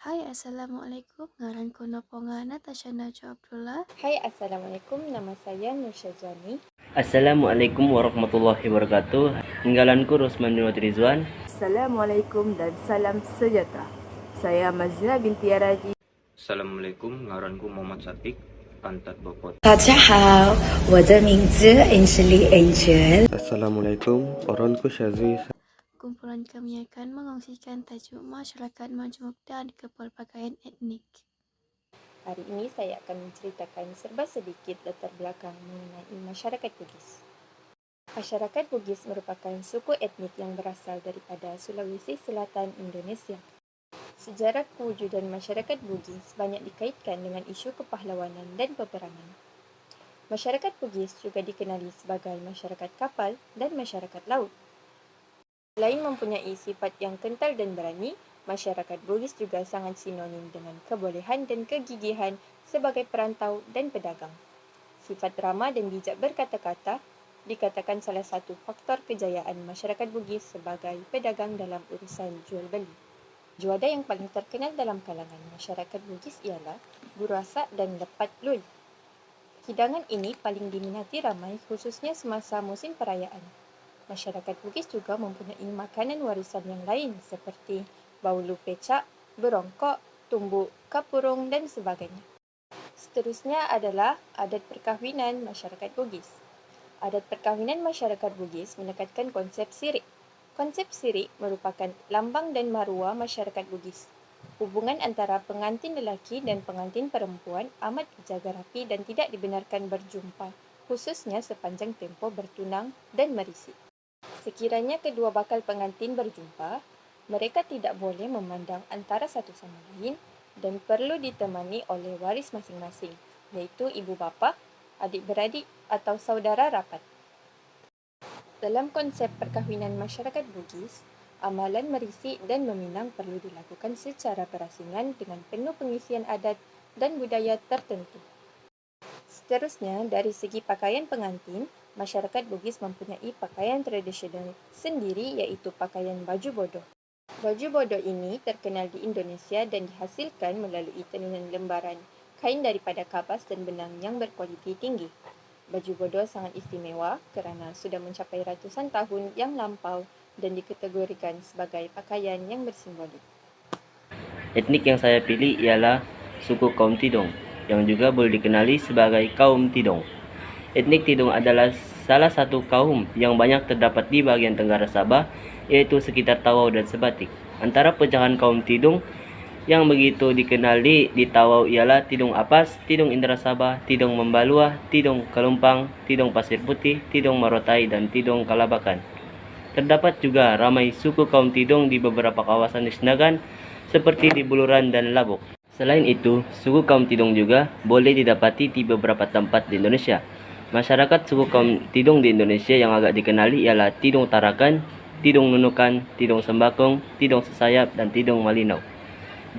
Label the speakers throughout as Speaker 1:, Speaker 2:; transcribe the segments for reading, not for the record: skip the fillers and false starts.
Speaker 1: Hai, Assalamualaikum. Ngaranku napa Natasha Najwa Abdullah.
Speaker 2: Hai, Assalamualaikum. Nama saya Nur Syazwani.
Speaker 3: Assalamualaikum warahmatullahi wabarakatuh. Inggalanku Rosman Rizwan.
Speaker 4: Assalamualaikum dan salam sejahtera. Saya Mazna binti Araji.
Speaker 5: Assalamualaikum, ngaranku Muhammad Satik, Pantat Bokot.
Speaker 6: 大家好，我的名字 Angeli Angel。
Speaker 7: Assalamualaikum, oranku Syazwi.
Speaker 1: Kumpulan kami akan mengongsikan tajuk masyarakat majmuk dan kepelbagaian etnik.
Speaker 2: Hari ini saya akan menceritakan serba sedikit latar belakang mengenai masyarakat Bugis. Masyarakat Bugis merupakan suku etnik yang berasal daripada Sulawesi Selatan, Indonesia. Sejarah kewujudan masyarakat Bugis banyak dikaitkan dengan isu kepahlawanan dan peperangan. Masyarakat Bugis juga dikenali sebagai masyarakat kapal dan masyarakat laut. Selain mempunyai sifat yang kental dan berani, masyarakat Bugis juga sangat sinonim dengan kebolehan dan kegigihan sebagai perantau dan pedagang. Sifat ramah dan bijak berkata-kata dikatakan salah satu faktor kejayaan masyarakat Bugis sebagai pedagang dalam urusan jual beli. Juada yang paling terkenal dalam kalangan masyarakat Bugis ialah Burasak dan Lepat Lul. Hidangan ini paling diminati ramai khususnya semasa musim perayaan. Masyarakat Bugis juga mempunyai makanan warisan yang lain seperti baulu pecak, berongkok, tumbuk, kapurung dan sebagainya. Seterusnya adalah adat perkahwinan masyarakat Bugis. Adat perkahwinan masyarakat Bugis menekankan konsep sirik. Konsep sirik merupakan lambang dan maruah masyarakat Bugis. Hubungan antara pengantin lelaki dan pengantin perempuan amat dijaga rapi dan tidak dibenarkan berjumpa, khususnya sepanjang tempoh bertunang dan merisi. Sekiranya kedua bakal pengantin berjumpa, mereka tidak boleh memandang antara satu sama lain dan perlu ditemani oleh waris masing-masing, iaitu ibu bapa, adik-beradik atau saudara rapat. Dalam konsep perkahwinan masyarakat Bugis, amalan merisi dan meminang perlu dilakukan secara berasingan dengan penuh pengisian adat dan budaya tertentu. Seterusnya, dari segi pakaian pengantin, masyarakat Bugis mempunyai pakaian tradisional sendiri iaitu pakaian baju bodoh. Baju bodoh ini terkenal di Indonesia dan dihasilkan melalui tenunan lembaran kain daripada kabas dan benang yang berkualiti tinggi. Baju bodoh sangat istimewa kerana sudah mencapai ratusan tahun yang lampau dan dikategorikan sebagai pakaian yang bersimbolik.
Speaker 3: Etnik yang saya pilih ialah suku kaum Tidong, yang juga boleh dikenali sebagai kaum Tidong. Etnik Tidong adalah salah satu kaum yang banyak terdapat di bagian tenggara Sabah, yaitu sekitar Tawau dan Sebatik. Antara pecahan kaum Tidong yang begitu dikenali di Tawau ialah Tidong Apas, Tidong Indra Sabah, Tidong Membaluah, Tidong Kalumpang, Tidong Pasir Putih, Tidong Marotai, dan Tidong Kalabakan. Terdapat juga ramai suku kaum Tidong di beberapa kawasan di Senagan, seperti di Buluran dan Labok. Selain itu, suku kaum Tidong juga boleh didapati di beberapa tempat di Indonesia. Masyarakat suku kaum Tidong di Indonesia yang agak dikenali ialah Tidong Tarakan, Tidong Nunukan, Tidong Sembakong, Tidong Sesayap, dan Tidong Malinau.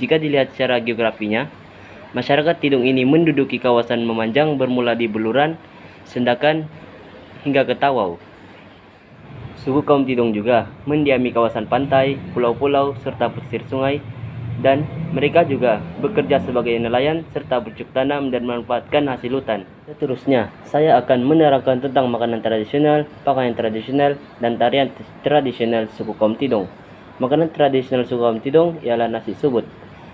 Speaker 3: Jika dilihat secara geografinya, masyarakat Tidong ini menduduki kawasan memanjang bermula di Buluran, Sendakan, hingga ke Tawau. Suku kaum Tidong juga mendiami kawasan pantai, pulau-pulau, serta pesisir sungai, dan mereka juga bekerja sebagai nelayan serta bercocok tanam dan memanfaatkan hasil hutan. Seterusnya, saya akan menerangkan tentang makanan tradisional, pakaian tradisional, dan tarian tradisional suku kaum Tidong. Makanan tradisional suku kaum Tidong ialah nasi subut.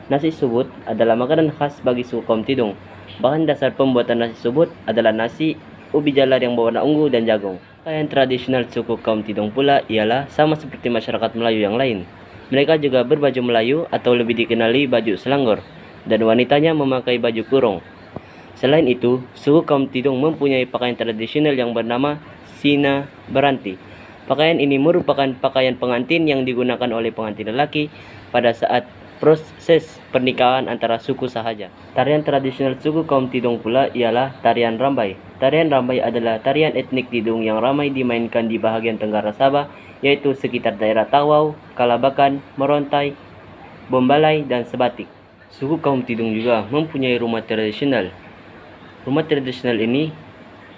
Speaker 3: Nasi subut adalah makanan khas bagi suku kaum Tidong. Bahan dasar pembuatan nasi subut adalah nasi, ubi jalar yang berwarna ungu, dan jagung. Pakaian tradisional suku kaum Tidong pula ialah sama seperti masyarakat Melayu yang lain. Mereka juga berbaju Melayu atau lebih dikenali baju Selangor, dan wanitanya memakai baju kurung. Selain itu, suku kaum Tidong mempunyai pakaian tradisional yang bernama Sina Beranti. Pakaian ini merupakan pakaian pengantin yang digunakan oleh pengantin lelaki pada saat proses pernikahan antara suku sahaja. Tarian tradisional suku kaum Tidong pula ialah tarian Rambai. Tarian Rambai adalah tarian etnik Tidong yang ramai dimainkan di bahagian tenggara Sabah, yaitu sekitar daerah Tawau, Kalabakan, Merontai, Bombalai, dan Sebatik. Suku kaum Tidong juga mempunyai rumah tradisional. Rumah tradisional ini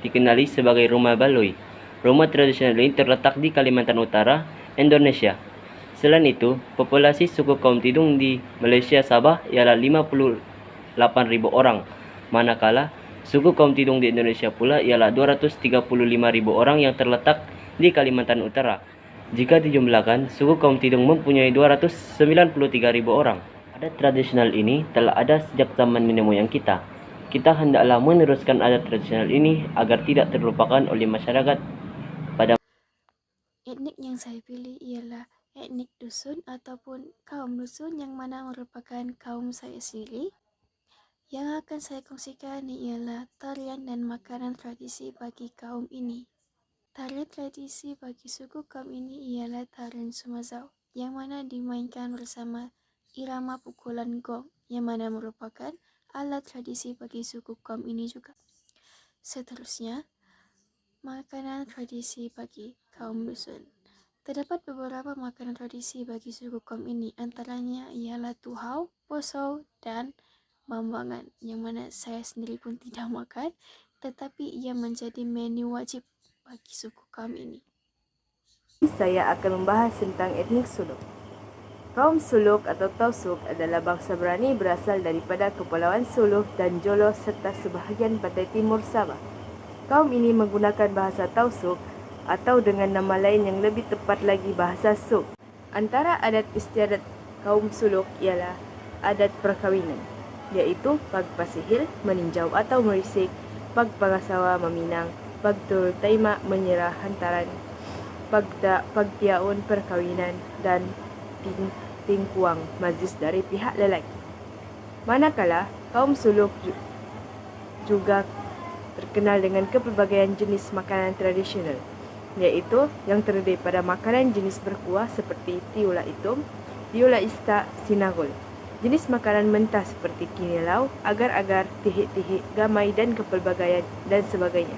Speaker 3: dikenali sebagai rumah baloi. Rumah tradisional ini terletak di Kalimantan Utara, Indonesia. Selain itu, populasi suku kaum Tidung di Malaysia Sabah ialah 58.000 orang, manakala suku kaum Tidung di Indonesia pula ialah 235.000 orang yang terletak di Kalimantan Utara. Jika dijumlahkan, suku kaum Tidung mempunyai 293.000 orang. Adat tradisional ini telah ada sejak zaman nenek moyang kita. Kita hendaklah meneruskan adat tradisional ini agar tidak terlupakan oleh masyarakat.
Speaker 1: Etnik yang saya pilih ialah etnik dusun ataupun kaum dusun yang mana merupakan kaum saya sendiri. Yang akan saya kongsikan ialah tarian dan makanan tradisi bagi kaum ini. Tarian tradisi bagi suku kaum ini ialah tarian Sumazau, yang mana dimainkan bersama irama pukulan gong, yang mana merupakan alat tradisi bagi suku kaum ini juga. Seterusnya, makanan tradisi bagi kaum dusun. Terdapat beberapa makanan tradisi bagi suku kaum ini, antaranya ialah tuhau, posau, dan bambangan, yang mana saya sendiri pun tidak makan, tetapi ia menjadi menu wajib bagi suku kaum ini.
Speaker 4: Saya akan membahas tentang etnik Suluk. Kaum Suluk atau Tausuk adalah bangsa berani berasal daripada Kepulauan Suluh dan Jolo serta sebahagian pantai timur Sabah. Kaum ini menggunakan bahasa Tausuk atau dengan nama lain yang lebih tepat lagi bahasa Suk. Antara adat istiadat kaum Suluk ialah adat perkawinan, iaitu pag pasihil, meninjau atau merisik, pag pangasawa meminang, pag turul taima menyerah hantaran, pagtiaon perkawinan, dan tingkuang majlis dari pihak lelaki. Manakala kaum Suluk juga terkenal dengan kepelbagaian jenis makanan tradisional, iaitu yang terdiri pada makanan jenis berkuah seperti tiula itum, tiula ista, sinagol, jenis makanan mentah seperti kinilau, agar-agar, tihik-tihik, gamai, dan kepelbagaian, dan sebagainya.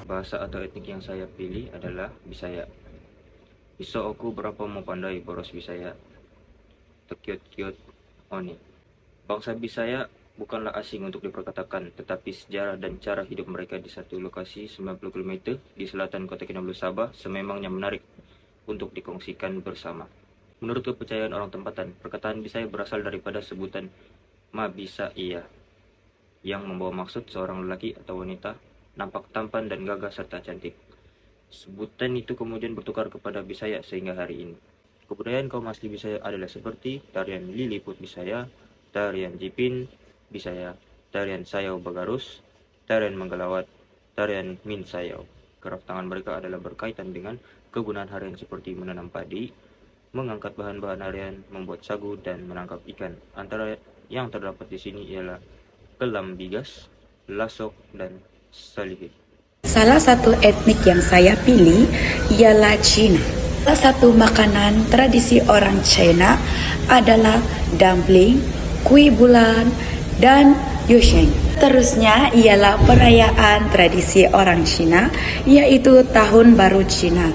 Speaker 5: Bahasa atau etnik yang saya pilih adalah Bisaya. Iso aku berapa mau pandai boros Bisaya. Tekiot-kiot oni. Bangsa Bisaya bukanlah asing untuk diperkatakan, tetapi sejarah dan cara hidup mereka di satu lokasi 90 km di selatan Kota Kinabalu Sabah sememangnya menarik untuk dikongsikan bersama. Menurut kepercayaan orang tempatan, perkataan Bisaya berasal daripada sebutan Ma Bisa Iya, yang membawa maksud seorang lelaki atau wanita nampak tampan dan gagah serta cantik. Sebutan itu kemudian bertukar kepada Bisaya sehingga hari ini. Kebudayaan kaum asli Bisaya adalah seperti tarian Liliput Bisaya, tarian Jipin Bisaya, tarian Sayau Bagarus, tarian Menggelawat, tarian Min Sayau. Keraf tangan mereka adalah berkaitan dengan kegunaan harian seperti menanam padi, mengangkat bahan-bahan harian, membuat sagu, dan menangkap ikan. Antara yang terdapat di sini ialah kelam bigas, lasok, dan salihit.
Speaker 6: Salah satu etnik yang saya pilih ialah Cina. Salah satu makanan tradisi orang China adalah dumpling, kue bulan, dan Yusheng. Terusnya ialah perayaan tradisi orang Cina, yaitu Tahun Baru Cina.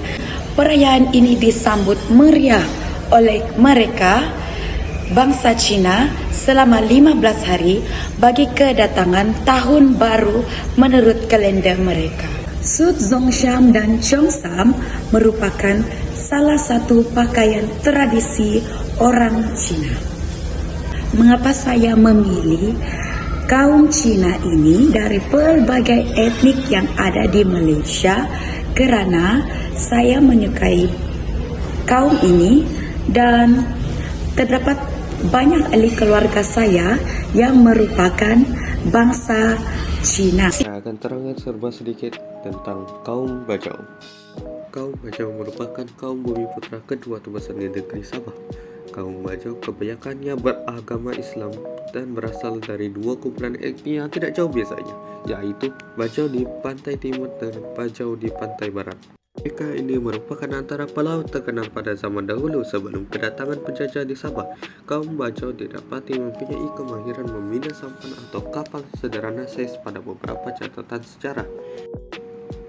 Speaker 6: Perayaan ini disambut meriah oleh mereka bangsa Cina selama 15 hari bagi kedatangan Tahun Baru menurut kalender mereka. Suit Zhongshan dan Cheongsam merupakan salah satu pakaian tradisi orang Cina. Mengapa saya memilih kaum Cina ini dari pelbagai etnik yang ada di Malaysia? Kerana saya menyukai kaum ini dan terdapat banyak ahli keluarga saya yang merupakan bangsa Cina.
Speaker 7: Saya akan terangkan serba sedikit tentang kaum Bajau. Kaum Bajau merupakan kaum bumi putra kedua terbesar di negeri Sabah. Kaum Bajau kebanyakannya beragama Islam dan berasal dari dua kumpulan etnik yang tidak jauh biasanya, yaitu Bajau di pantai timur dan Bajau di pantai barat. Mereka ini merupakan antara pelaut terkenal pada zaman dahulu sebelum kedatangan penjajah di Sabah. Kaum Bajau didapati mempunyai kemahiran membina sampan atau kapal sederhana saiz pada beberapa catatan sejarah.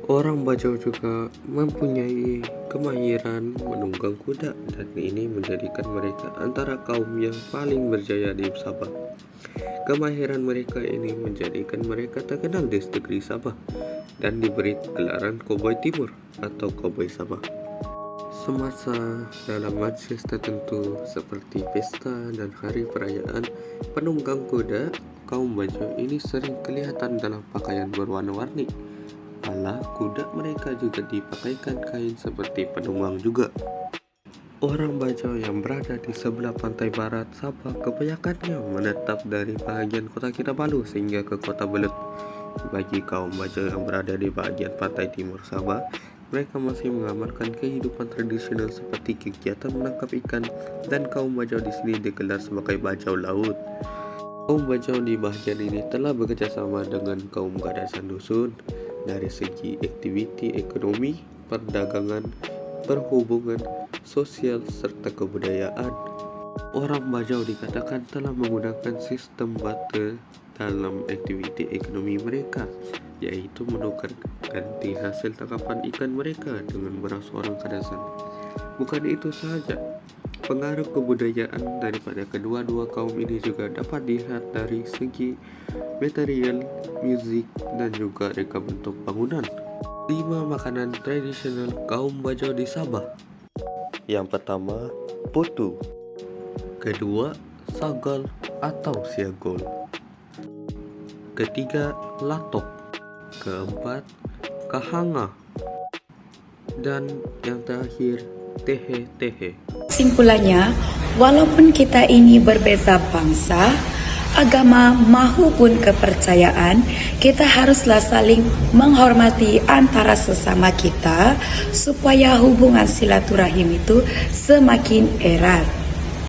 Speaker 7: Orang Bajau juga mempunyai kemahiran menunggang kuda dan ini menjadikan mereka antara kaum yang paling berjaya di Sabah. Kemahiran mereka ini menjadikan mereka terkenal di negeri Sabah dan diberi gelaran Koboi Timur atau Koboi Sabah. Semasa dalam majlis tertentu seperti pesta dan hari perayaan penunggang kuda, kaum Bajo ini sering kelihatan dalam pakaian berwarna-warni. Malah kuda mereka juga dipakaikan kain seperti penunggang juga. Orang Bajo yang berada di sebelah pantai barat Sabah kebanyakannya menetap dari bahagian kota Kinabalu sehingga ke kota Belud. Bagi kaum Bajo yang berada di bahagian pantai timur Sabah, mereka masih mengamalkan kehidupan tradisional seperti kegiatan menangkap ikan, dan kaum Bajau di sini digelar sebagai Bajau Laut. Kaum Bajau di bahagian ini telah bekerjasama dengan kaum Kadasan Dusun dari segi aktiviti ekonomi, perdagangan, perhubungan, sosial, serta kebudayaan. Orang Bajau dikatakan telah menggunakan sistem barter dalam aktiviti ekonomi mereka, yaitu menukar ganti hasil tangkapan ikan mereka dengan beras orang Kadasan. Bukan itu saja, pengaruh kebudayaan daripada kedua-dua kaum ini juga dapat dilihat dari segi material, musik, dan juga reka bentuk bangunan. 5 makanan tradisional kaum Bajau di Sabah. Yang pertama, putu. Kedua, sagal atau siagol. Ketiga, latok. Keempat, kahanga. Dan yang terakhir, tehe-tehe.
Speaker 6: Simpulannya, walaupun kita ini berbeza bangsa, agama maupun kepercayaan, kita haruslah saling menghormati antara sesama kita supaya hubungan silaturahim itu semakin erat.